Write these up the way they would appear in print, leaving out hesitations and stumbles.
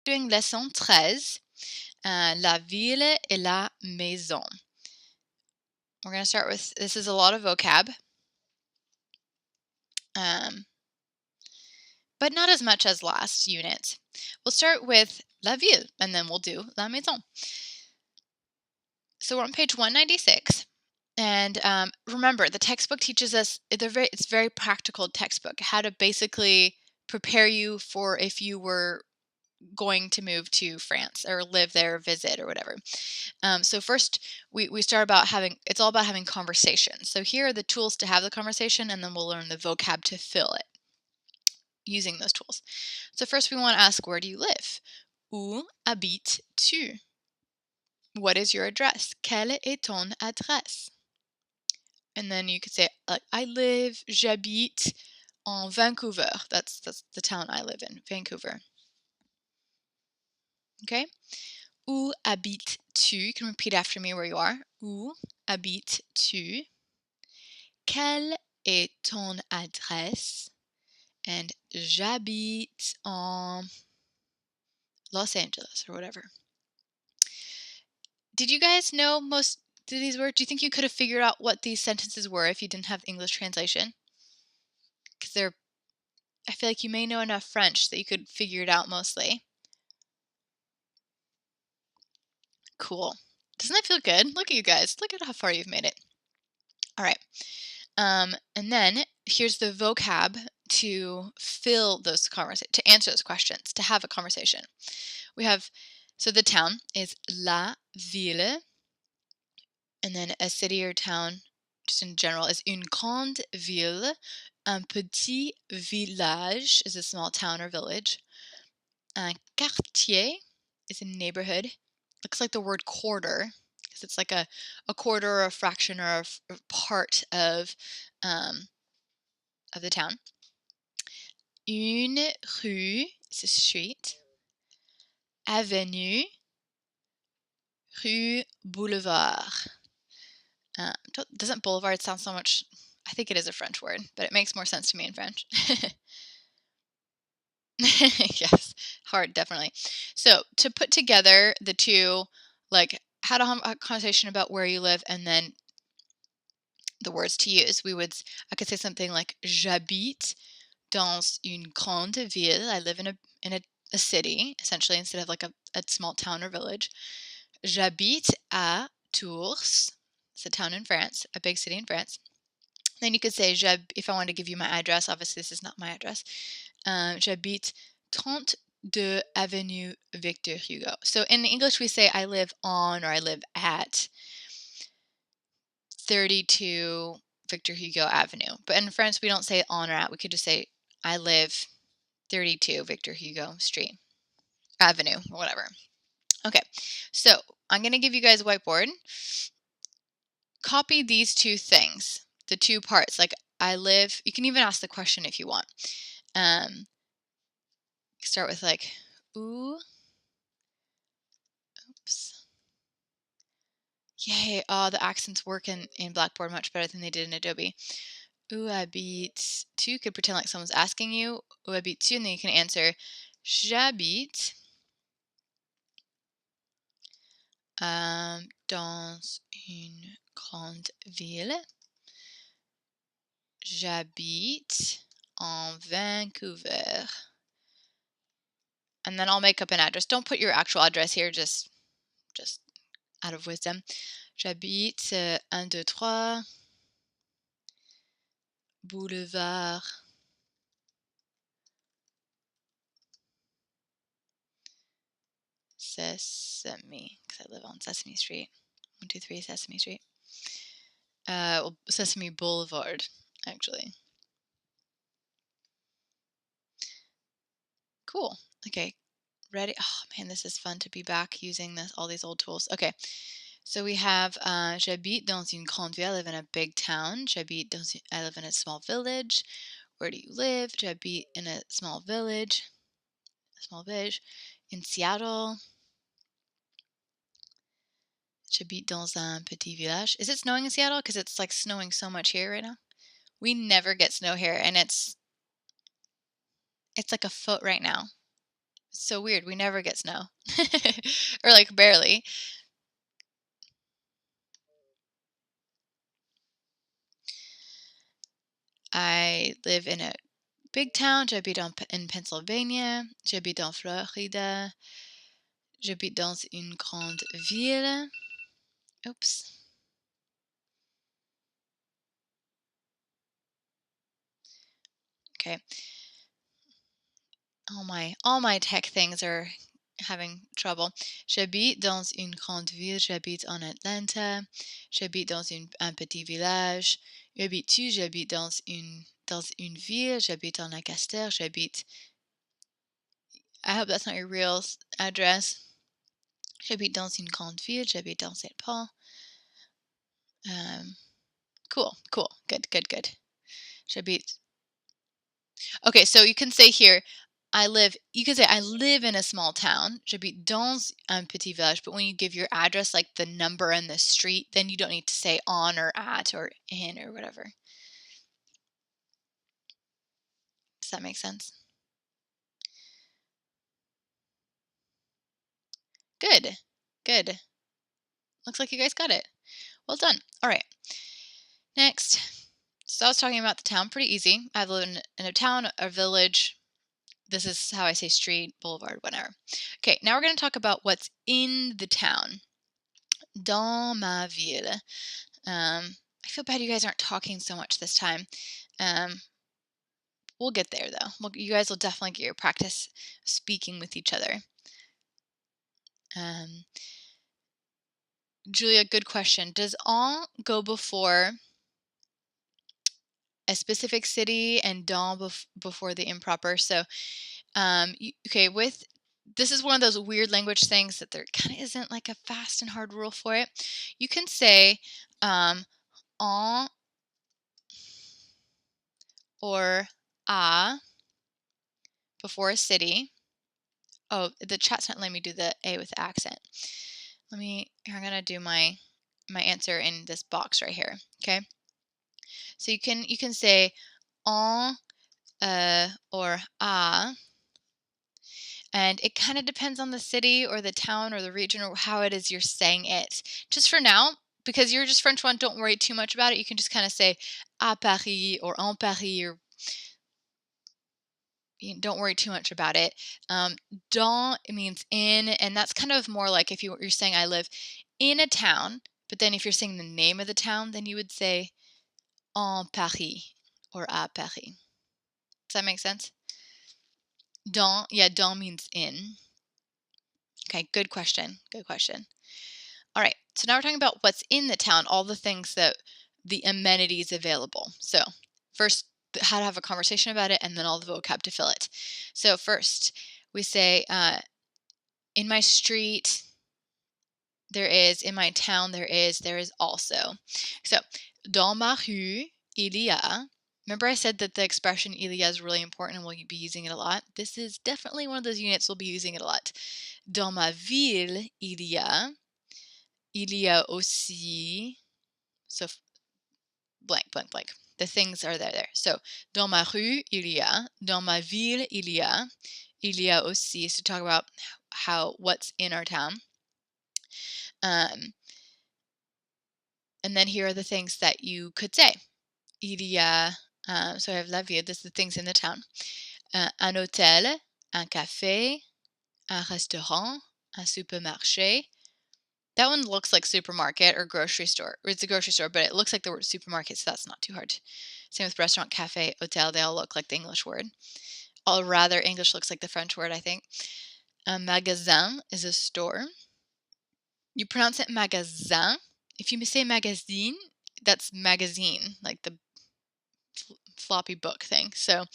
doing leçon 13, la ville et la maison. We're going to start with, this is a lot of vocab, but not as much as last unit. We'll start with la ville, and then we'll do la maison. So we're on page 196. And remember, the textbook teaches us, it's very practical textbook, how to basically prepare you for if you were going to move to France or live there, or visit, or whatever. So first, we start about it's all about having conversations. So here are the tools to have the conversation, and then we'll learn the vocab to fill it using those tools. So first we want to ask, where do you live? Où habites-tu? What is your address? Quelle est ton adresse? And then you could say, j'habite en Vancouver. That's the town I live in, Vancouver. Okay? Où habites-tu? You can repeat after me where you are. Où habites-tu? Quelle est ton adresse? And j'habite en Los Angeles, or whatever. Did you guys know most of these words? Do you think you could have figured out what these sentences were if you didn't have English translation? Because I feel like you may know enough French that you could figure it out mostly. Cool. Doesn't that feel good? Look at you guys. Look at how far you've made it. All right. And then here's the vocab to fill those to answer those questions, to have a conversation. We have, so the town is la ville, and then a city or town, just in general, is une grande ville. Un petit village is a small town or village. Un quartier is a neighborhood. Looks like the word quarter, because it's like a quarter or a fraction or a part of the town. Une rue is a street. Avenue, rue, boulevard. Doesn't boulevard sound so much? I think it is a French word, but it makes more sense to me in French. Yes, hard, definitely. So to put together the two, like how to have a conversation about where you live, and then the words to use, I could say something like j'habite dans une grande ville. I live in a city, essentially, instead of like a small town or village. J'habite à Tours. It's a town in France, a big city in France. Then you could say, if I want to give you my address, obviously this is not my address. J'habite 32 Avenue Victor Hugo. So in English we say I live on, or I live at 32 Victor Hugo Avenue. But in French we don't say on or at. We could just say I live 32 Victor Hugo Street, Avenue, or whatever. Okay, so I'm going to give you guys a whiteboard. Copy these two things, the two parts. Like I live, you can even ask the question if you want. Start with like, ooh, oops. Yay, oh, the accents work in Blackboard much better than they did in Adobe. Où habites-tu? You could pretend like someone's asking you, où habites-tu? And then you can answer, j'habite dans une grande ville. J'habite en Vancouver. And then I'll make up an address. Don't put your actual address here, just out of wisdom. J'habite 123 Boulevard Sesame, because I live on Sesame Street. 123 Sesame Street. Well, Sesame Boulevard, actually. Cool. Okay. Ready? Oh man, this is fun to be back using all these old tools. Okay. So we have j'habite dans une grande ville. I live in a big town. I live in a small village. Where do you live? J'habite in a small village. In Seattle. J'habite dans un petit village. Is it snowing in Seattle? Because it's like snowing so much here right now. We never get snow here, and it's like a foot right now. It's so weird. We never get snow. Or like barely. I live in a big town. J'habite in Pennsylvania. J'habite en Florida. J'habite dans une grande ville. Oops. Okay. All my tech things are having trouble. J'habite dans une grande ville. J'habite en Atlanta. J'habite dans un petit village. Où habites-tu? J'habite dans une ville. J'habite en Lancaster. I hope that's not your real address. J'habite dans une grande ville. J'habite dans St. Paul. Cool. Good. J'habite. Okay, so you can say here, you can say I live in a small town. J'habite dans un petit village. But when you give your address, like the number and the street, then you don't need to say on or at or in or whatever. Does that make sense? Good. Looks like you guys got it. Well done. All right. Next. So I was talking about the town. Pretty easy. I live in a town, a village. This is how I say street, boulevard, whatever. Okay, now we're going to talk about what's in the town. Dans ma ville. I feel bad you guys aren't talking so much this time. We'll get there, though. You guys will definitely get your practice speaking with each other. Julia, good question. Does en go before a specific city and dans before the improper? So, okay, this is one of those weird language things that there kind of isn't like a fast and hard rule for it. You can say en or a before a city. Oh, the chat's not letting me do the A with the accent. I'm going to do my answer in this box right here. Okay. So you can say en or a, and it kind of depends on the city or the town or the region or how it is you're saying it. Just for now, because you're just French one, don't worry too much about it. You can just kind of say à Paris or en Paris, or don't worry too much about it. Dans means in, and that's kind of more like if you're saying I live in a town, but then if you're saying the name of the town, then you would say en Paris or à Paris. Does that make sense? Dans means in. Okay, good question. All right, so now we're talking about what's in the town, all the things the amenities available. So first, how to have a conversation about it, and then all the vocab to fill it. So first, we say, in my street, there is. In my town, there is also. So, dans ma rue, il y a. Remember I said that the expression il y a is really important and we'll be using it a lot? This is definitely one of those units we'll be using it a lot. Dans ma ville, il y a. Il y a aussi. So, blank. The things are there. So, dans ma rue, il y a. Dans ma ville, il y a. Il y a aussi. So, talk about what's in our town. And then here are the things that you could say. Il y a, so I have la ville, this is the things in the town. Un hôtel, un café, un restaurant, un supermarché. That one looks like supermarket or grocery store. Or it's a grocery store, but it looks like the word supermarket, so that's not too hard. Same with restaurant, café, hotel. They all look like the English word. Or rather, English looks like the French word, I think. Un magasin is a store. You pronounce it magasin. If you say magazine, that's magazine, like the floppy book thing. So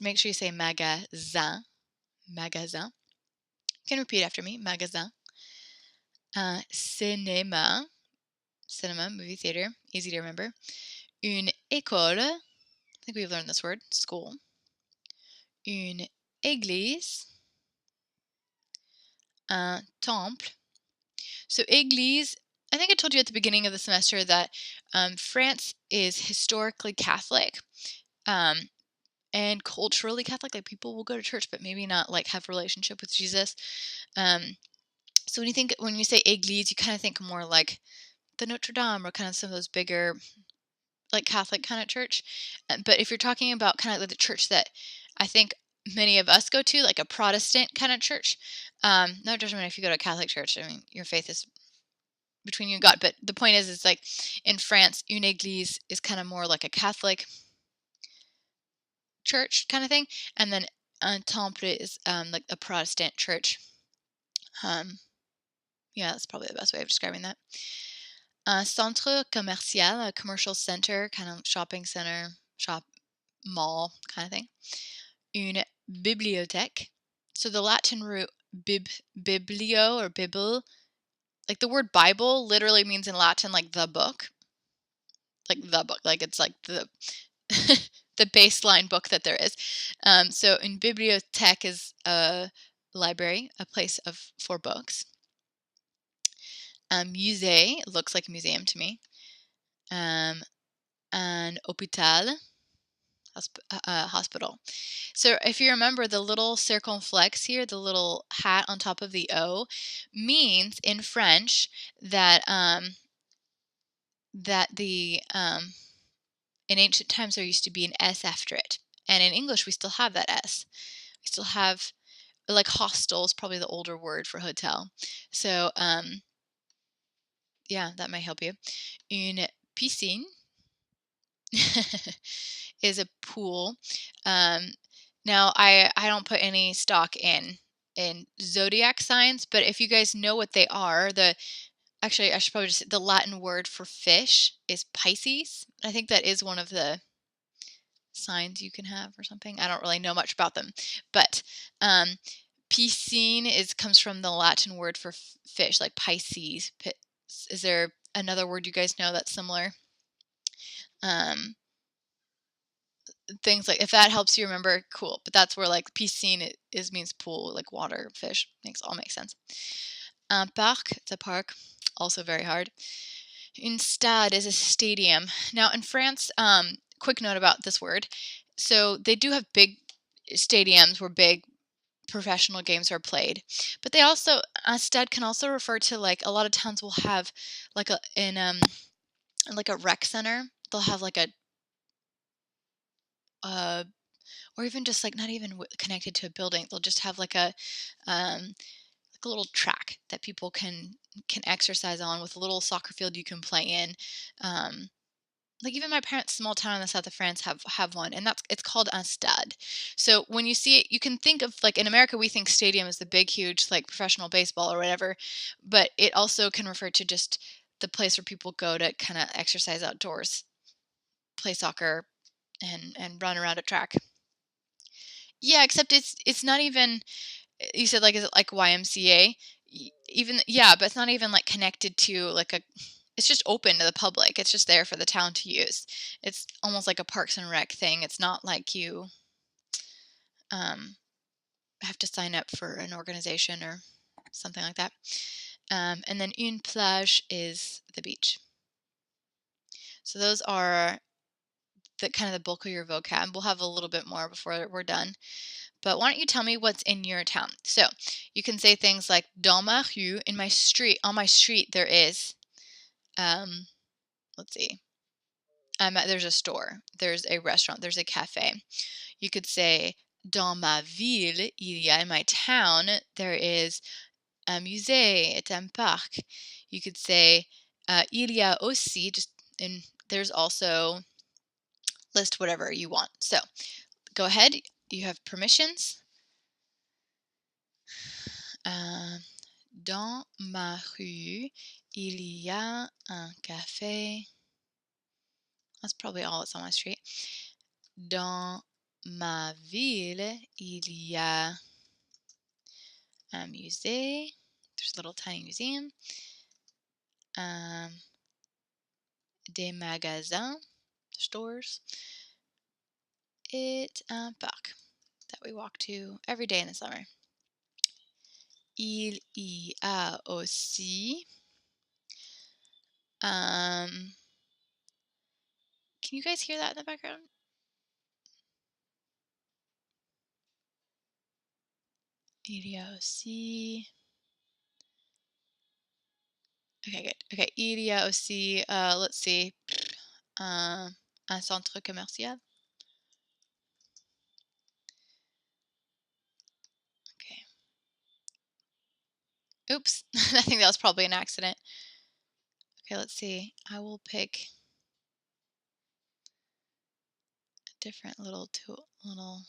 make sure you say magasin. You can repeat after me. Magasin. Cinéma, movie theater, easy to remember. Une école, I think we've learned this word, school. Une église. Un temple. So église, I think I told you at the beginning of the semester that France is historically Catholic. and culturally Catholic. Like people will go to church, but maybe not like have a relationship with Jesus. Um, so when you say église, you kind of think more like the Notre Dame or kind of some of those bigger like Catholic kind of church. But if you're talking about kind of like the church that I think many of us go to, like a Protestant kind of church, no judgment if you go to a Catholic church. I mean, your faith is between you and God. But the point is like in France, une église is kind of more like a Catholic church kind of thing, and then un temple is like a Protestant church. Um, yeah, that's probably the best way of describing that. Centre commercial, a commercial center, kind of shopping center, shop mall kind of thing. Une bibliothèque. So the Latin root biblio or bible, like the word Bible literally means in Latin like the book, like it's like the the baseline book that there is. So in bibliothèque is a library, a place for books. Musée looks like a museum to me. And hôpital, hospital. So if you remember the little circonflexe here, the little hat on top of the O, means in French that in ancient times there used to be an S after it, and in English we still have that S. We still have like hostel is probably the older word for hotel. So yeah, that might help you. Une piscine is a pool. Now I don't put any stock in zodiac signs, but if you guys know what they are, actually I should probably just the Latin word for fish is Pisces. I think that is one of the signs you can have or something. I don't really know much about them, but piscine comes from the Latin word for fish, like Pisces. Is there another word you guys know that's similar? Things like if that helps you remember, cool. But that's where like piscine is means pool, like water, fish. Makes sense. Un parc, it's a park, also very hard. Une stade is a stadium. Now in France, quick note about this word. So they do have big stadiums where big professional games are played, but they also a stade can also refer to like a lot of towns will have like like a rec center. They'll have like a uh or even just like not even connected to a building. They'll just have like a little track that people can exercise on with a little soccer field you can play in. Like even my parents' small town in the south of France have one, and it's called un stade. So when you see it, you can think of like in America we think stadium is the big, huge like professional baseball or whatever, but it also can refer to just the place where people go to kind of exercise outdoors, play soccer, and run around a track. Yeah, except it's not even. You said like is it like YMCA? Even yeah, but it's not even like connected to like a. It's just open to the public. It's just there for the town to use. It's almost like a Parks and Rec thing. It's not like you um, have to sign up for an organization or something like that. And then une plage is the beach. So those are the kind of the bulk of your vocab. We'll have a little bit more before we're done. But why don't you tell me what's in your town? So you can say things like dans ma rue, in my street, on my street there is, let's see, there's a store, there's a restaurant, there's a cafe. You could say dans ma ville, il y a, in my town, there is un musée et un parc. You could say il y a aussi, just in, there's also, list whatever you want. So go ahead, you have permissions. Dans ma rue, il y a un café. That's probably all that's on my street. Dans ma ville, il y a un musée. There's a little tiny museum. Des magasins, stores. Et un parc that we walk to every day in the summer. Il y a aussi can you guys hear that in the background? Il y a aussi. Okay, good. Okay, il y a aussi, let's see, un centre commercial. Okay. Oops, I think that was probably an accident. Okay, let's see. I will pick a different little tool. How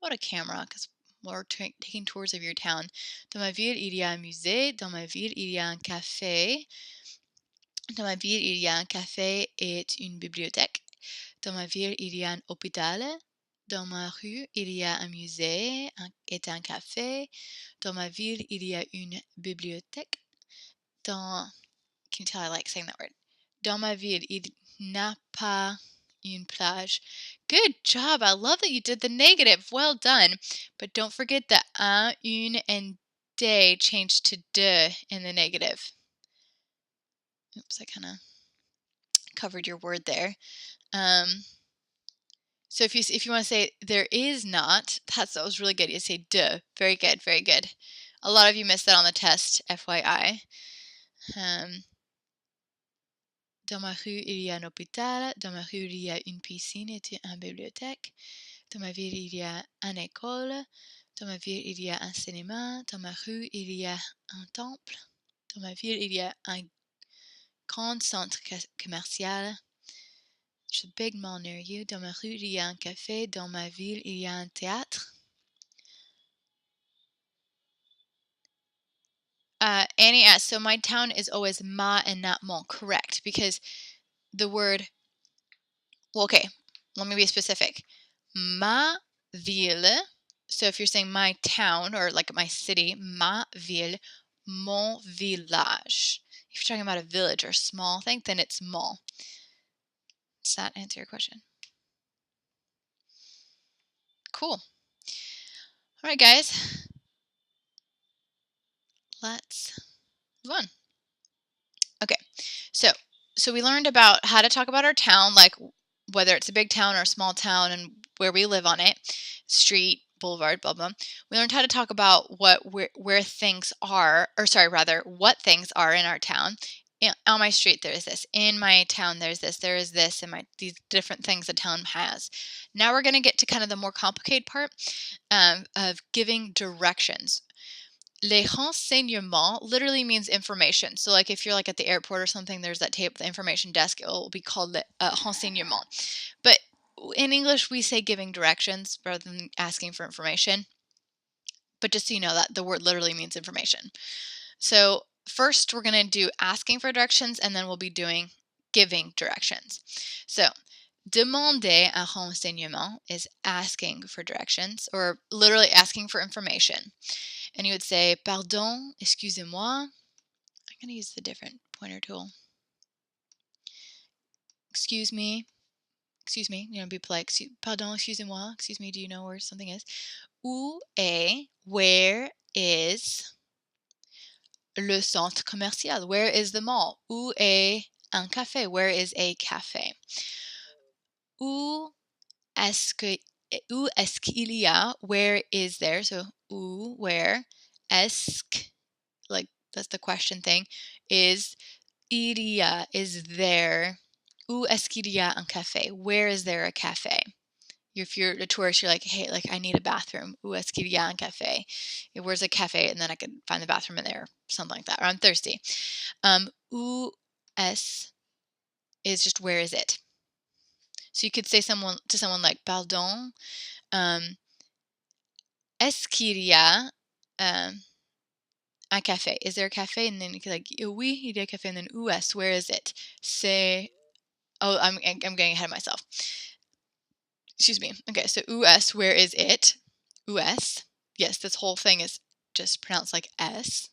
about a camera? Because we're taking tours of your town. Dans ma ville, il y a un musée. Dans ma ville, il y a un café. Dans ma ville, il y a un café et une bibliothèque. Dans ma ville, il y a un hôpital. Dans ma rue, il y a un musée et un café. Dans ma ville, il y a une bibliothèque. Can you tell I like saying that word? Dans ma ville, il n'a pas une plage. Good job. I love that you did the negative. Well done. But don't forget that un, une, and des changed to de in the negative. Oops, I kind of covered your word there. So if you want to say there is not, that was really good. You say de. Very good, very good. A lot of you missed that on the test, FYI. Dans ma rue, il y a un hôpital. Dans ma rue, il y a une piscine et une bibliothèque. Dans ma ville, il y a une école. Dans ma ville, il y a un cinéma. Dans ma rue, il y a un temple. Dans ma ville, il y a un grand centre commercial. There's a big mall near you. Dans ma rue, il y a un café. Dans ma ville, il y a un théâtre. Annie asks, so my town is always ma and not mon. Correct, because the word, well, okay, let me be specific. Ma ville, so if you're saying my town or like my city, ma ville, mon village. If you're talking about a village or a small thing, then it's mon. Does that answer your question? Cool. All right, guys. Let's move on. Okay, so we learned about how to talk about our town, like whether it's a big town or a small town and where we live on it, street, boulevard, blah, blah. We learned how to talk about where things are, or sorry, rather, what things are in our town. On my street, there is this. In my town, there's this. There is this, and these different things a town has. Now we're going to get to kind of the more complicated part of giving directions. Les renseignements literally means information. So like if you're like at the airport or something, there's that tape, the information desk, it will be called renseignement. But in English, we say giving directions rather than asking for information. But just so you know that the word literally means information. So first we're going to do asking for directions, and then we'll be doing giving directions. So demander un renseignement is asking for directions, or literally asking for information. And you would say, pardon, excusez-moi. I'm going to use the different pointer tool. Excuse me, be polite. Pardon, excusez-moi, excuse me, do you know where something is? Où est, where is le centre commercial? Where is the mall? Où est un café? Where is a cafe? Où est-ce qu'il y a? Where is there? So, où, where, est-ce, like that's the question thing, is il y a, is there. Où est-ce qu'il y a un café? Where is there a cafe? If you're a tourist, you're like, hey, like I need a bathroom. Où est-ce qu'il y a un café? Where's a cafe? And then I could find the bathroom in there, something like that. Or I'm thirsty. Où est is just where is it? So you could say to someone like, pardon, est-ce qu'il y a un café? Is there a cafe? And then you could like, oui, il y a un café. And then où est? Where is it? C'est, oh, I'm getting ahead of myself. Excuse me. Okay, so où est? Where is it? Où est? Yes, this whole thing is just pronounced like S.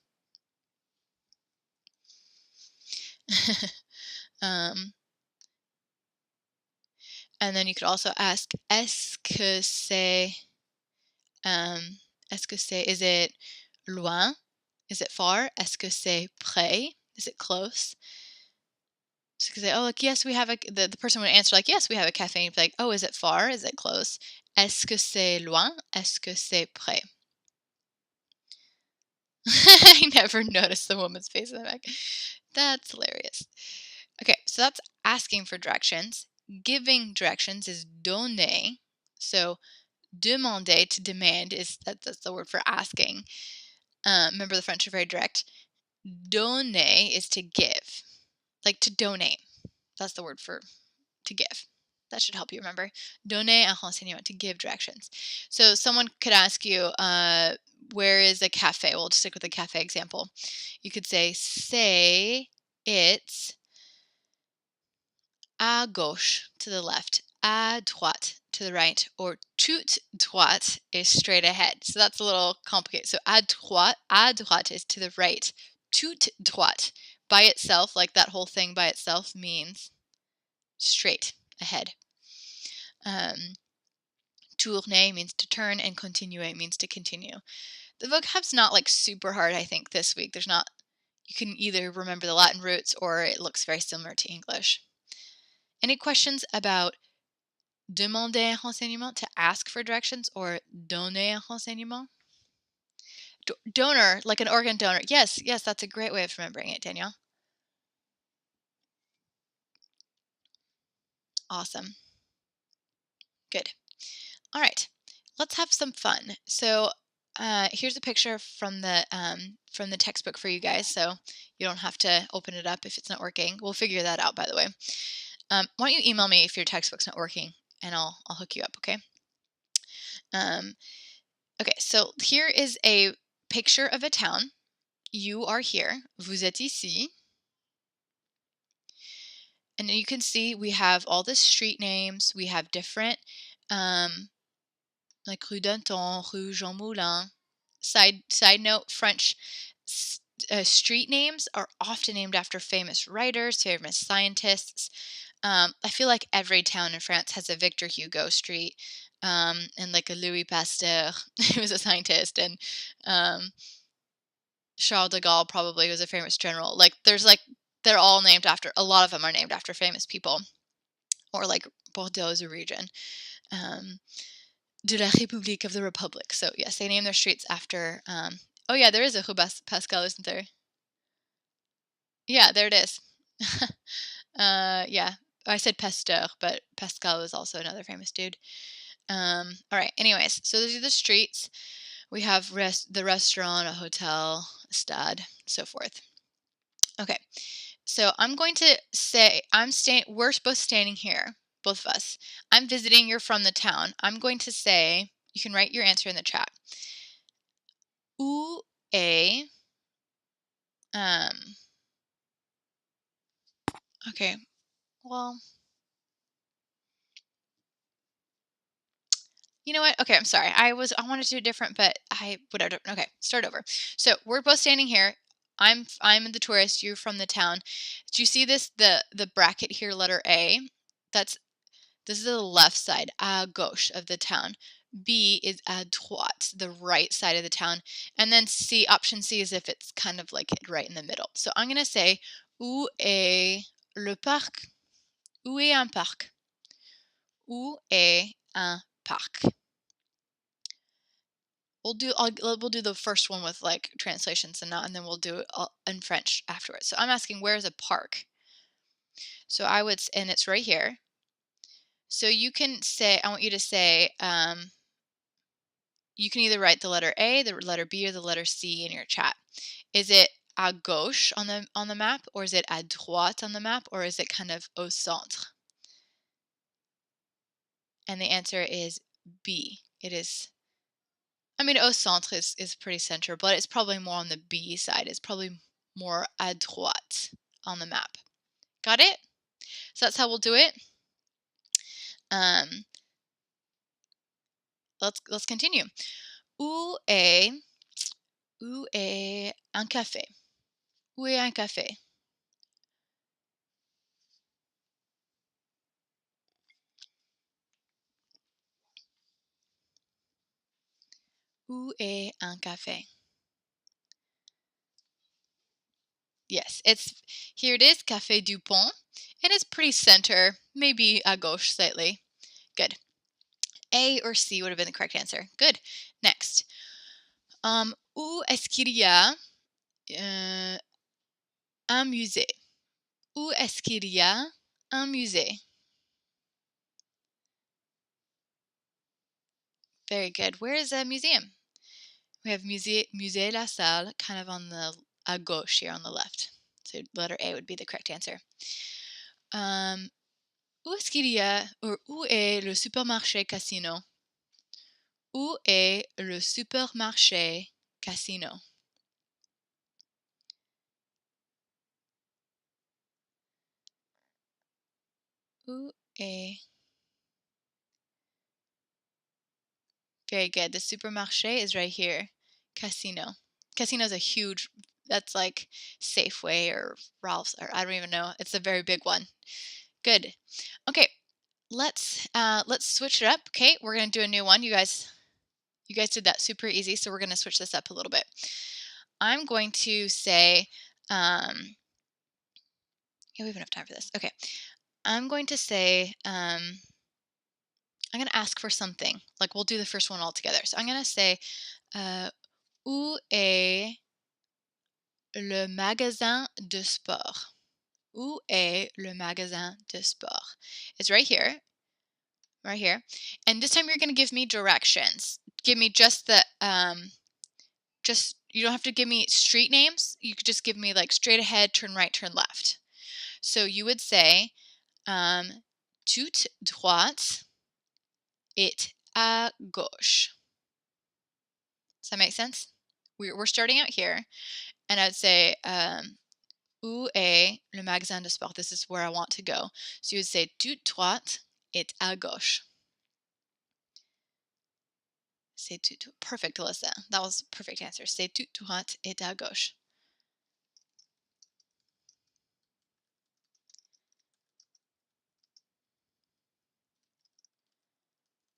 And then you could also ask, est-ce que c'est, is it loin? Is it far? Est-ce que c'est près? Is it close? So you could say, oh, like, yes, we have the person would answer like, yes, we have a cafe. And you'd be like, oh, is it far? Is it close? Est-ce que c'est loin? Est-ce que c'est près? I never noticed the woman's face in the back. That's hilarious. Okay, so that's asking for directions. Giving directions is donner. So demander, to demand, that's the word for asking. Remember, the French are very direct. Donner is to give, like to donate. That's the word for to give. That should help you remember. Donner un renseignement, to give directions. So someone could ask you, where is a cafe? We'll stick with the cafe example. You could say it's à gauche, to the left, à droite, to the right, or tout droite is straight ahead. So that's a little complicated. So à droite is to the right. Tout droite by itself, like that whole thing by itself, means straight ahead. Tourner means to turn, and continuer means to continue. The vocab's not like super hard, I think, this week. You can either remember the Latin roots or it looks very similar to English. Any questions about demander un renseignement, to ask for directions, or donner un renseignement? Donor, like an organ donor. Yes, that's a great way of remembering it, Danielle. Awesome. Good. All right, let's have some fun. So here's a picture from the textbook for you guys, so you don't have to open it up if it's not working. We'll figure that out, by the way. Why don't you email me if your textbook's not working, and I'll hook you up, okay? Okay, so here is a picture of a town. You are here. Vous êtes ici. And you can see we have all the street names. We have different, like Rue d'Anton, Rue Jean Moulin. Side note, French street names are often named after famous writers, famous scientists. I feel like every town in France has a Victor Hugo street, and like a Louis Pasteur, who was a scientist, and Charles de Gaulle probably was a famous general. They're all named after, a lot of them are named after famous people, or like Bordeaux is a region. De la République, of the Republic. So yes, they name their streets after, oh yeah, there is a Rue Pascal, isn't there? Yeah, there it is. Yeah, I said Pasteur, but Pascal was also another famous dude. All right, anyways, so these are the streets. We have the restaurant, a hotel, a stade, so forth. Okay, so I'm going to say, we're both standing here, both of us. I'm visiting, you're from the town. I'm going to say, you can write your answer in the chat. Où est, okay, well, you know what? Okay, I'm sorry. I wanted to do it different, but whatever. Okay, start over. So we're both standing here. I'm the tourist. You're from the town. Do you see this? The bracket here, letter A. This is the left side, à gauche, of the town. B is à droite, the right side of the town. And then C, option C, is if it's kind of like right in the middle. So I'm gonna say, où est le parc? Où est un parc? Où est un parc? We'll do the first one with like translations and then we'll do it in French afterwards. So I'm asking, where is a park? So and it's right here. So you can say, I want you to say, you can either write the letter A, the letter B, or the letter C in your chat. Is it à gauche on the map, or is it à droite on the map, or is it kind of au centre? And the answer is B. It is, I mean, au centre is pretty central, but it's probably more on the B side. It's probably more à droite on the map. Got it? So that's how we'll do it. Let's continue. Où est un café? Où est un café? Où est un café? Yes, here it is, Café du Pont, and it's pretty center, maybe à gauche slightly. Good. A or C would have been the correct answer. Good. Next. Où est-ce qu'il y a un musée? Où est-ce qu'il y a un musée? Very good. Where is a museum? We have Musée La Salle kind of on the à gauche here on the left. So letter A would be the correct answer. Où est-ce qu'il y a, or où est le supermarché casino? Où est le supermarché casino? Où est... Very good. The supermarché is right here. Casino. Casino is a huge, that's like Safeway or Ralph's, or I don't even know. It's a very big one. Good. Okay, let's switch it up. Okay, we're gonna do a new one. You guys did that super easy, so we're gonna switch this up a little bit. I'm going to say, yeah, we have enough time for this. Okay, I'm going to say, I'm gonna ask for something. Like we'll do the first one all together. So I'm gonna say, où est le magasin de sport? Où est le magasin de sport? It's right here. Right here. And this time you're going to give me directions. Give me just the, you don't have to give me street names. You could just give me like straight ahead, turn right, turn left. So you would say, toute droite et à gauche. Does that make sense? We're starting out here. And I'd say, où est le magasin de sport? This is where I want to go. So you would say, toute droite et à gauche. C'est tout. Perfect, Alyssa. That was a perfect answer. C'est toute droite et à gauche.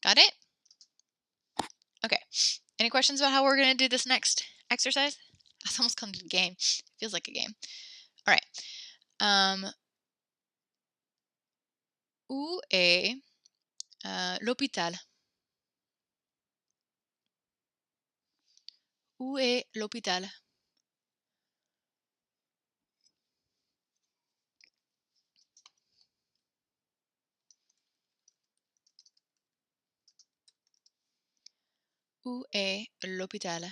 Got it? Okay. Any questions about how we're going to do this next exercise? It's almost come to a game. It feels like a game. All right. Où est l'hôpital? Où est l'hôpital? Où est l'hôpital?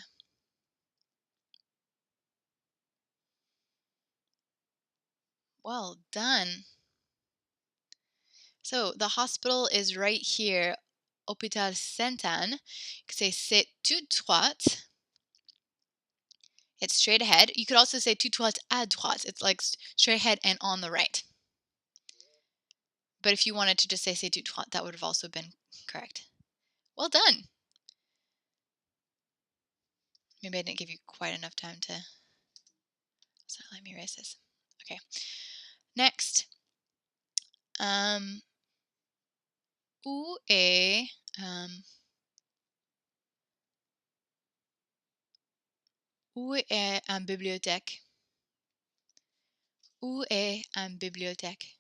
Well done. So the hospital is right here, Hôpital Sainte-Anne. You could say c'est toute droite. It's straight ahead. You could also say toute droite à droite. It's like straight ahead and on the right. But if you wanted to just say c'est toute droite, that would have also been correct. Well done. Maybe I didn't give you quite enough time to... So let me erase this. Okay. Next. Où est... où est une bibliothèque? Où est une bibliothèque?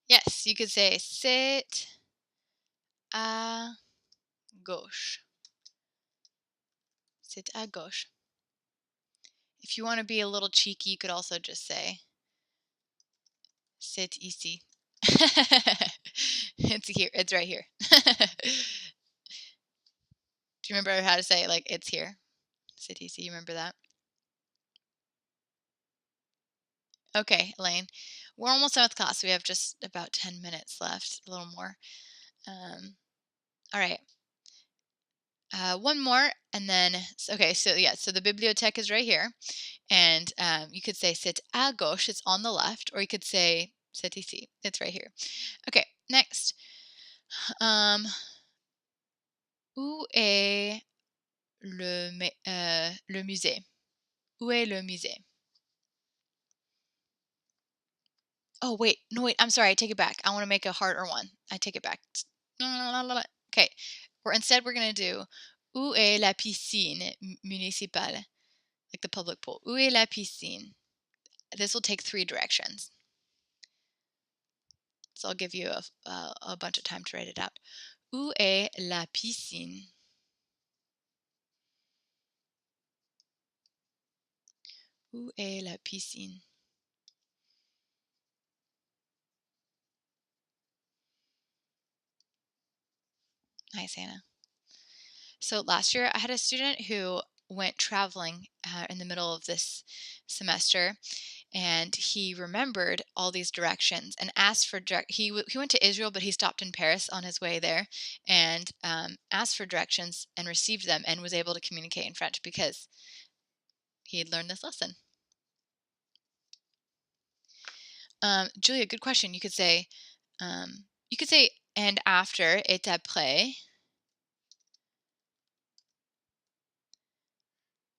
Yes, you could say c'est à gauche. C'est à gauche. If you want to be a little cheeky, you could also just say c'est ici. It's here. It's right here. Do you remember how to say it? Like it's here? C'est ici. You remember that? Okay, Elaine. We're almost done with class. We have just about 10 minutes left, a little more. All right. One more, and then, okay, so yeah, so the bibliothèque is right here. And you could say c'est à gauche, it's on the left, or you could say c'est ici, it's right here. Okay, next. Où est le musée? Où est le musée? Oh, wait. No, wait. I'm sorry. I take it back. I want to make a harder one. I take it back. Okay. Instead, we're going to do Où est la piscine municipale? Like the public pool. Où est la piscine? This will take 3 directions. So I'll give you a bunch of time to write it out. Où est la piscine? Où est la piscine? Nice, Hannah. So last year, I had a student who went traveling in the middle of this semester, and he remembered all these directions and asked for he went to Israel, but he stopped in Paris on his way there and asked for directions and received them and was able to communicate in French because he had learned this lesson. Julia, good question. You could say, and after, et après,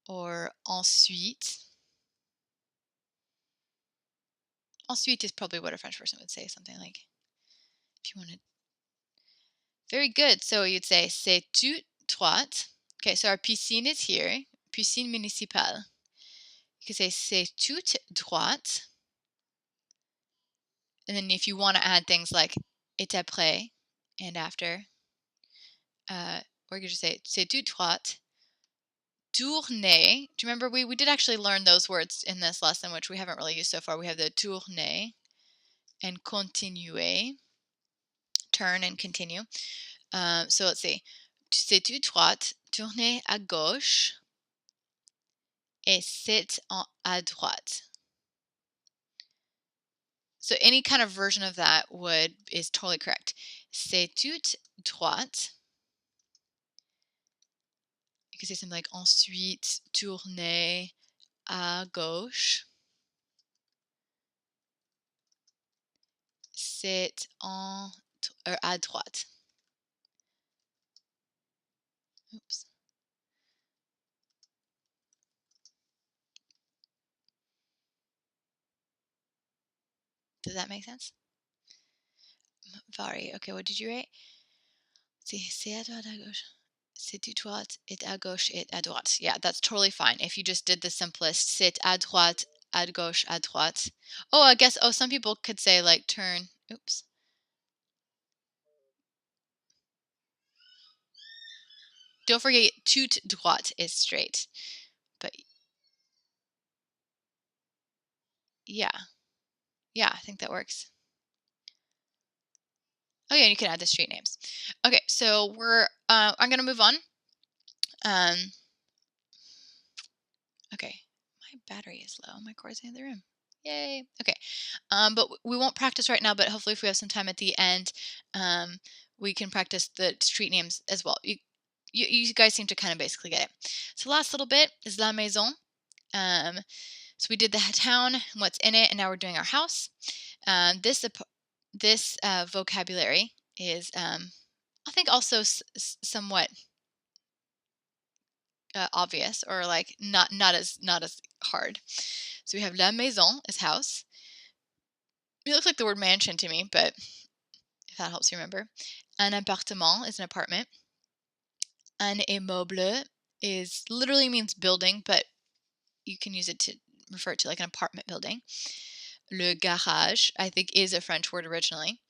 or ensuite. Ensuite is probably what a French person would say, something like, if you wanted. Very good. So you'd say, c'est tout droit. Okay, so our piscine is here, piscine municipale. You could say, c'est tout droit. And then if you want to add things like, et après, and after, or you could just say, c'est tout droit. Tourner. Do you remember we did actually learn those words in this lesson, which we haven't really used so far. We have the tourner and continuer, turn and continue. So let's see. C'est tout droit, tourner à gauche, et c'est à droite. So any kind of version of that is totally correct. C'est tout droit. You could say something like ensuite tourner à gauche. C'est à droite. Oops. Does that make sense? Vari. Okay, what did you write? C'est à droite, à gauche. C'est tout droit, et à gauche, et à droite. Yeah, that's totally fine. If you just did the simplest, c'est à droite, à gauche, à droite. Oh, I guess, some people could say like turn. Oops. Don't forget, tout droit is straight. But yeah, I think that works. Oh yeah, and you can add the street names. Okay, so I'm gonna move on. Okay, my battery is low. My cord's in the room. Yay. Okay. But we won't practice right now, but hopefully if we have some time at the end, we can practice the street names as well. You guys seem to kind of basically get it. So last little bit is la maison. So we did the town, what's in it, and now we're doing our house. This vocabulary is, I think, also somewhat obvious, or like not as hard. So we have la maison is house. It looks like the word mansion to me, but if that helps you remember. Un appartement is an apartment. Un immeuble literally means building, but you can use it to refer to like an apartment building. Le garage, I think, is a French word originally.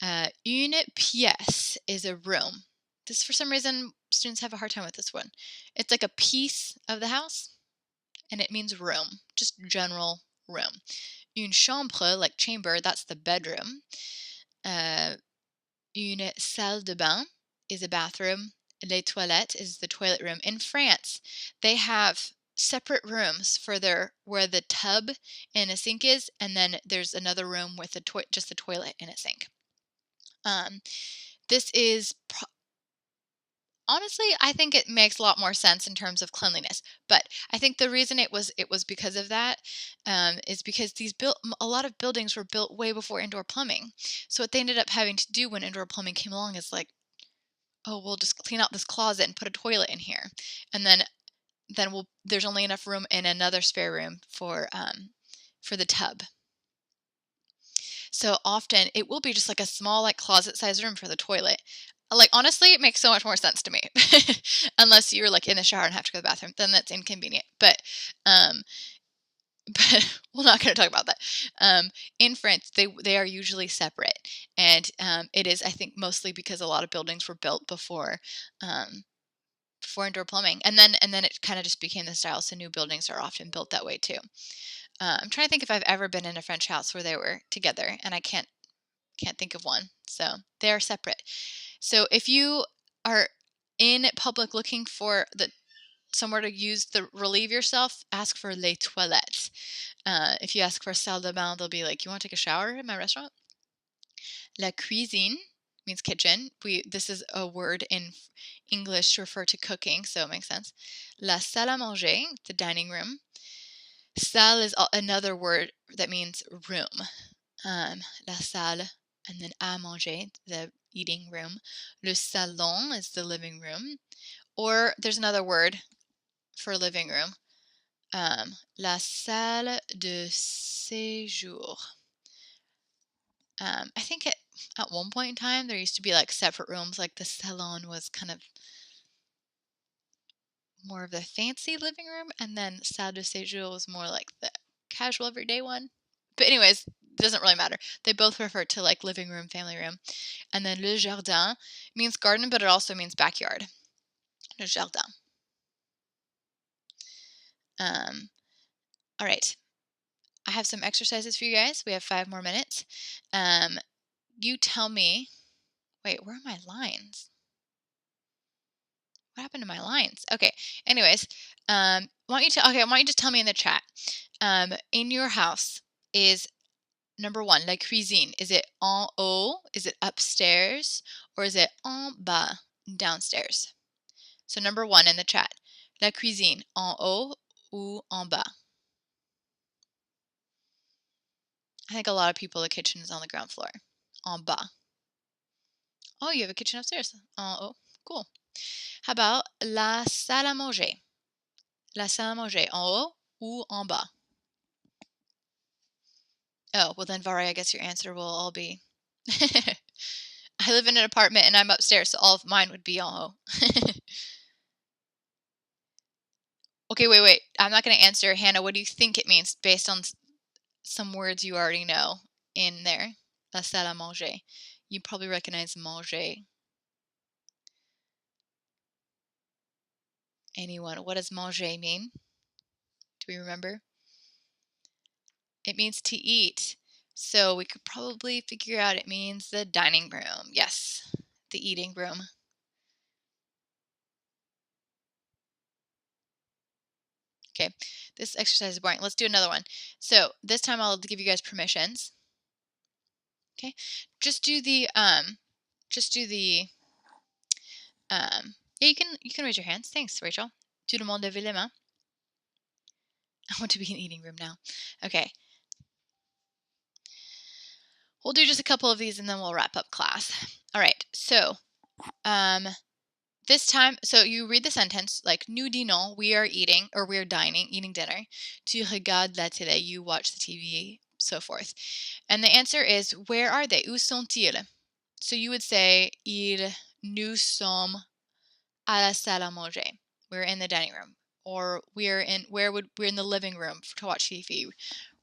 Une pièce is a room. This, for some reason, students have a hard time with this one. It's like a piece of the house, and it means room, just general room. Une chambre, like chamber, that's the bedroom. Une salle de bain is a bathroom. Les toilettes is the toilet room. In France, they have separate rooms for where the tub and a sink is, and then there's another room with just the toilet and a sink. This is honestly, I think it makes a lot more sense in terms of cleanliness. But I think the reason it was because of that is because a lot of buildings were built way before indoor plumbing. So what they ended up having to do when indoor plumbing came along is like, oh, we'll just clean out this closet and put a toilet in here, and then there's only enough room in another spare room for the tub. So often it will be just like a small, like closet-sized room for the toilet. Like honestly, it makes so much more sense to me. Unless you're like in the shower and have to go to the bathroom, then that's inconvenient. Um, but we're not going to talk about that. In France, they are usually separate, and it is, I think, mostly because a lot of buildings were built um, before indoor plumbing, and then it kind of just became the style. So new buildings are often built that way too. I'm trying to think if I've ever been in a French house where they were together, and I can't think of one. So they are separate. So if you are in public looking for the somewhere to use the relieve yourself, ask for les toilettes. If you ask for salle de bain, they'll be like, "You want to take a shower in my restaurant?" La cuisine means kitchen. This is a word in English to refer to cooking, so it makes sense. La salle à manger, the dining room. Salle is another word that means room. La salle, and then à manger, the eating room. Le salon is the living room. Or there's another word for living room. La salle de séjour. I think at one point in time there used to be like separate rooms, like the salon was kind of more of the fancy living room, and then salle de séjour was more like the casual everyday one. But anyways, doesn't really matter. They both refer to like living room, family room. And then le jardin means garden, but it also means backyard. Le jardin. Um, all right. I have some exercises for you guys. We have 5 more minutes. You tell me. Wait, where are my lines? What happened to my lines? Okay. Anyways, I want you to tell me in the chat. In your house is number one, la cuisine. Is it en haut? Is it upstairs? Or is it en bas, downstairs? So number one in the chat. La cuisine, en haut ou en bas? I think a lot of people, the kitchen is on the ground floor. En bas. Oh, you have a kitchen upstairs. En haut. Cool. How about la salle à manger? La salle à manger, en haut ou en bas? Oh, well then, Vari, I guess your answer will all be... I live in an apartment and I'm upstairs, so all of mine would be en haut. Okay, wait. I'm not going to answer. Hannah, what do you think it means based on some words you already know in there? La salle à manger. You probably recognize manger. Anyone? What does manger mean? Do we remember? It means to eat. So we could probably figure out it means the dining room. Yes, the eating room. Okay, this exercise is boring. Let's do another one. So this time I'll give you guys permissions. Okay, just do the yeah, you can raise your hands. Thanks, Rachel. Tout le monde lève les mains. I want to be in an eating room now. Okay. We'll do just a couple of these and then we'll wrap up class. All right. So, this time, so you read the sentence like nous dînons, we are eating, or we are dining, eating dinner. Tu regardes la télé, you watch the TV, so forth. And the answer is, where are they? Où sont-ils? So you would say, nous sommes à la salle à manger. We're in the dining room. Or we're in the living room to watch TV.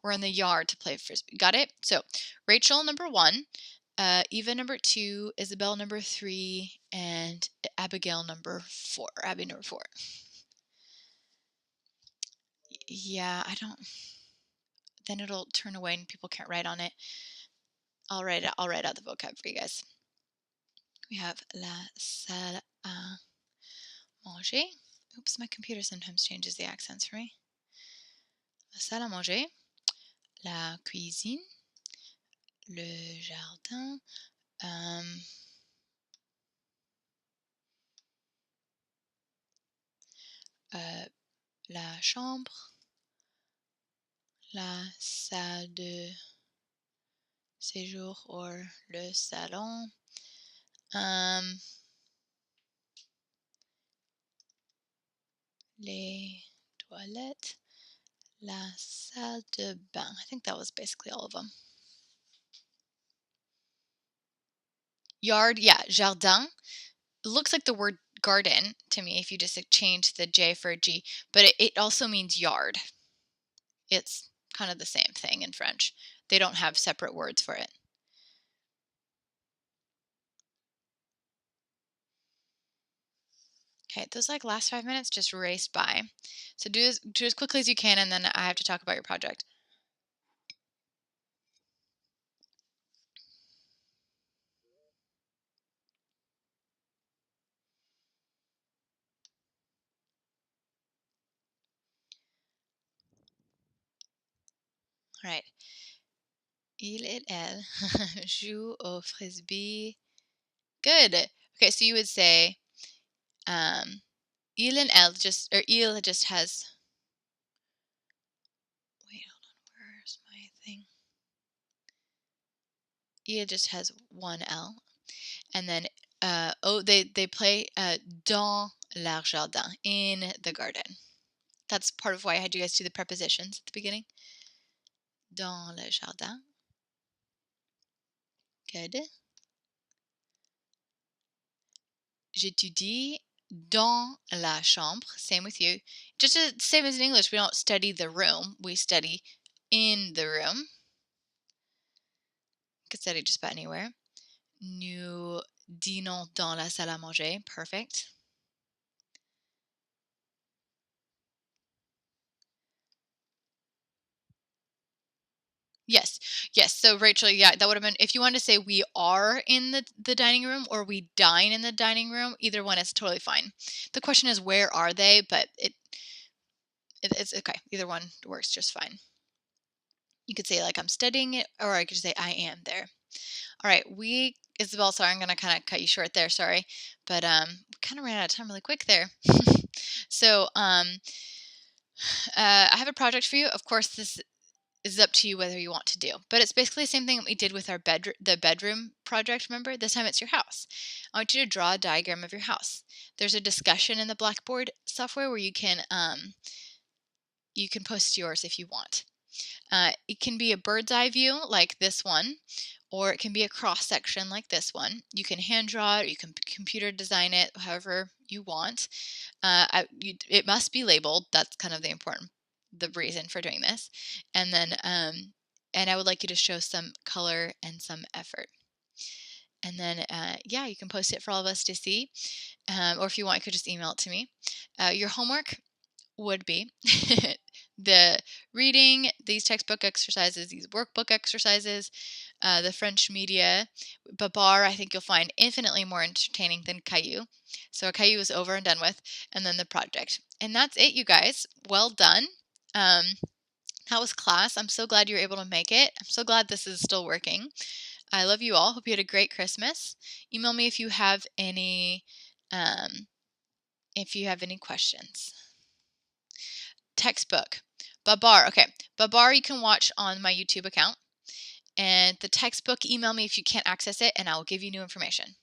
We're in the yard to play frisbee. Got it? So Rachel, number 1. Eva, number 2. Isabel, number 3. And Abigail, number 4. Abby, number 4. Yeah, I don't... Then it'll turn away and people can't write on it. I'll write out the vocab for you guys. We have la salle à manger. Oops, my computer sometimes changes the accents for me. La salle à manger, la cuisine, le jardin, la chambre, la salle de séjour or le salon, les toilettes, la salle de bain. I think that was basically all of them. Yard, yeah, jardin. It looks like the word garden to me if you just change the J for a G, but it also means yard. It's kind of the same thing in French. They don't have separate words for it. Okay, those like last 5 minutes just raced by. So do as quickly as you can, and then I have to talk about your project. All right. Il et elle jouent au frisbee. Good. Okay, so you would say, il and elle just, or il just has, wait, hold on, where's my thing? Il just has one L. And then, they play dans leur jardin, in the garden. That's part of why I had you guys do the prepositions at the beginning. Dans le jardin. Good. J'étudie dans la chambre. Same with you. Just same as in English, we don't study the room. We study in the room. You could study just about anywhere. Nous dînons dans la salle à manger. Perfect. Yes. Yes. So Rachel, yeah, that would have been if you wanted to say we are in the dining room or we dine in the dining room, either one is totally fine. The question is where are they, but it's okay. Either one works just fine. You could say like I'm studying it, or I could say I am there. All right, Isabel, sorry, I'm gonna kind of cut you short there, sorry. But we kind of ran out of time really quick there. So I have a project for you. Of course, this is up to you whether you want to do. But it's basically the same thing that we did with our the bedroom project, remember? This time it's your house. I want you to draw a diagram of your house. There's a discussion in the Blackboard software where you can post yours if you want. It can be a bird's eye view like this one, or it can be a cross section like this one. You can hand draw it, you can computer design it, however you want. It must be labeled. That's kind of the reason for doing this. And then, and I would like you to show some color and some effort. And then, yeah, you can post it for all of us to see. Or if you want, you could just email it to me. Your homework would be the reading, these textbook exercises, these workbook exercises, the French media. Babar, I think you'll find infinitely more entertaining than Caillou. So Caillou is over and done with, and then the project. And that's it, you guys. Well done. That was class. I'm so glad you were able to make it. I'm so glad this is still working. I love you all. Hope you had a great Christmas. Email me if you have any questions. Textbook. Babar. Okay. Babar you can watch on my YouTube account. And the textbook, email me if you can't access it, and I will give you new information.